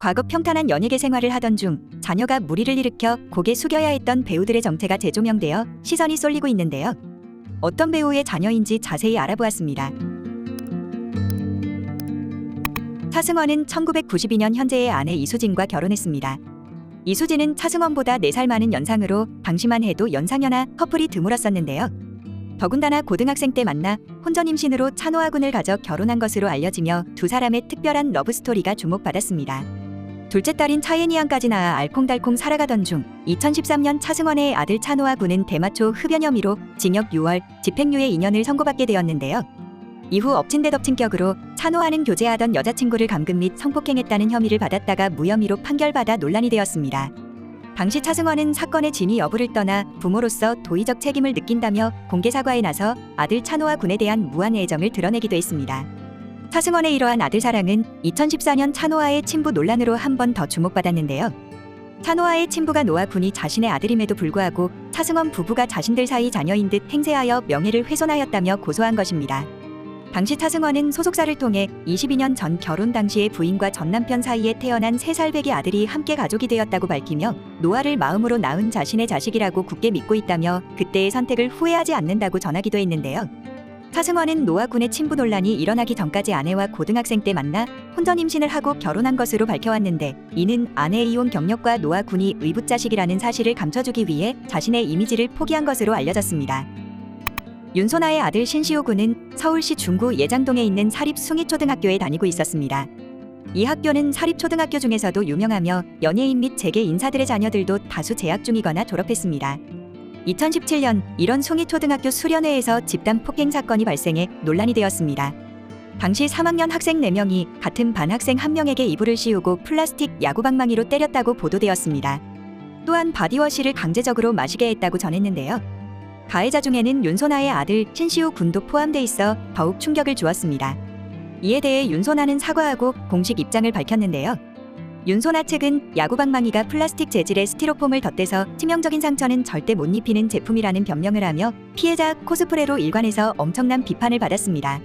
과거 평탄한 연예계 생활을 하던 중 자녀가 무리를 일으켜 고개 숙여야 했던 배우들의 정체가 재조명되어 시선이 쏠리고 있는데요. 어떤 배우의 자녀인지 자세히 알아보았습니다. 차승원은 1992년 현재의 아내 이수진과 결혼했습니다. 이수진은 차승원보다 4살 많은 연상으로 당시만 해도 연상연하 커플이 드물었었는데요. 더군다나 고등학생 때 만나 혼전 임신으로 찬호아군을 가져 결혼한 것으로 알려지며 두 사람의 특별한 러브스토리가 주목받았습니다. 둘째 딸인 차예니 양까지 낳아 알콩달콩 살아가던 중 2013년 차승원의 아들 찬호아군은 대마초 흡연 혐의로 징역 6월, 집행유예 2년을 선고받게 되었는데요. 이후 엎친 데 덮친 격으로 찬호아는 교제하던 여자친구를 감금 및 성폭행했다는 혐의를 받았다가 무혐의로 판결받아 논란이 되었습니다. 당시 차승원은 사건의 진위 여부를 떠나 부모로서 도의적 책임을 느낀다며 공개 사과에 나서 아들 찬호아 군에 대한 무한 애정을 드러내기도 했습니다. 차승원의 이러한 아들 사랑은 2014년 찬호아의 친부 논란으로 한 번 더 주목받았는데요. 찬호아의 친부가 노아 군이 자신의 아들임에도 불구하고 차승원 부부가 자신들 사이 자녀인 듯 행세하여 명예를 훼손하였다며 고소한 것입니다. 당시 차승원은 소속사를 통해 22년 전 결혼 당시에 부인과 전 남편 사이에 태어난 3살 배기 아들이 함께 가족이 되었다고 밝히며 노아를 마음으로 낳은 자신의 자식이라고 굳게 믿고 있다며 그때의 선택을 후회하지 않는다고 전하기도 했는데요. 차승원은 노아 군의 친부 논란이 일어나기 전까지 아내와 고등학생 때 만나 혼전 임신을 하고 결혼한 것으로 밝혀왔는데, 이는 아내의 이혼 경력과 노아 군이 의붓자식이라는 사실을 감춰주기 위해 자신의 이미지를 포기한 것으로 알려졌습니다. 윤소나의 아들 신시호 군은 서울시 중구 예장동에 있는 사립 숭이초등학교에 다니고 있었습니다. 이 학교는 사립초등학교 중에서도 유명하며 연예인 및 재계 인사들의 자녀들도 다수 재학 중이거나 졸업했습니다. 2017년 이런 숭이초등학교 수련회에서 집단 폭행 사건이 발생해 논란이 되었습니다. 당시 3학년 학생 4명이 같은 반 학생 1명에게 이불을 씌우고 플라스틱 야구방망이로 때렸다고 보도되었습니다. 또한 바디워시를 강제적으로 마시게 했다고 전했는데요. 가해자 중에는 윤소나의 아들 신시호 군도 포함돼 있어 더욱 충격을 주었습니다. 이에 대해 윤소나는 사과하고 공식 입장을 밝혔는데요. 윤소나 측은 야구방망이가 플라스틱 재질의 스티로폼을 덧대서 치명적인 상처는 절대 못 입히는 제품이라는 변명을 하며 피해자 코스프레로 일관해서 엄청난 비판을 받았습니다.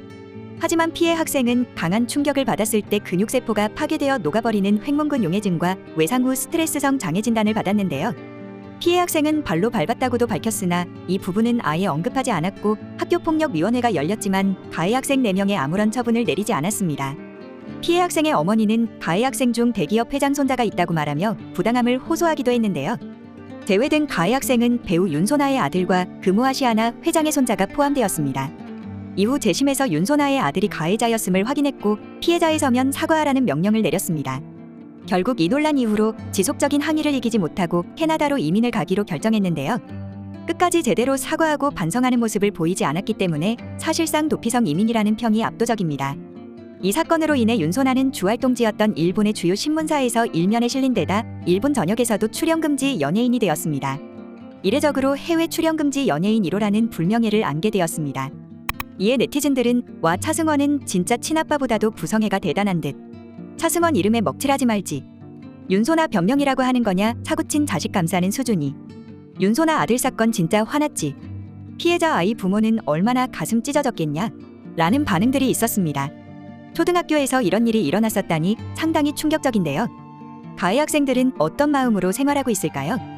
하지만 피해 학생은 강한 충격을 받았을 때 근육세포가 파괴되어 녹아버리는 횡문근 용해증과 외상 후 스트레스성 장애 진단을 받았는데요. 피해 학생은 발로 밟았다고도 밝혔으나 이 부분은 아예 언급하지 않았고 학교폭력위원회가 열렸지만 가해 학생 4명에 아무런 처분을 내리지 않았습니다. 피해 학생의 어머니는 가해 학생 중 대기업 회장 손자가 있다고 말하며 부당함을 호소하기도 했는데요. 제외된 가해 학생은 배우 윤소나의 아들과 금호아시아나 회장의 손자가 포함되었습니다. 이후 재심에서 윤소나의 아들이 가해자였음을 확인했고 피해자의 서면 사과하라는 명령을 내렸습니다. 결국 이 논란 이후로 지속적인 항의를 이기지 못하고 캐나다로 이민을 가기로 결정했는데요. 끝까지 제대로 사과하고 반성하는 모습을 보이지 않았기 때문에 사실상 도피성 이민이라는 평이 압도적입니다. 이 사건으로 인해 윤소나는 주활동지였던 일본의 주요 신문사에서 일면에 실린 데다 일본 전역에서도 출연금지 연예인이 되었습니다. 이례적으로 해외 출연금지 연예인 1호라는 불명예를 안게 되었습니다. 이에 네티즌들은 와 차승원은 진짜 친아빠보다도 부성애가 대단한 듯. 차승원 이름에 먹칠하지 말지. 윤소나 변명이라고 하는 거냐 사고친 자식 감싸는 수준이. 윤소나 아들 사건 진짜 화났지. 피해자 아이 부모는 얼마나 가슴 찢어졌겠냐 라는 반응들이 있었습니다. 초등학교에서 이런 일이 일어났었다니 상당히 충격적인데요. 가해 학생들은 어떤 마음으로 생활하고 있을까요?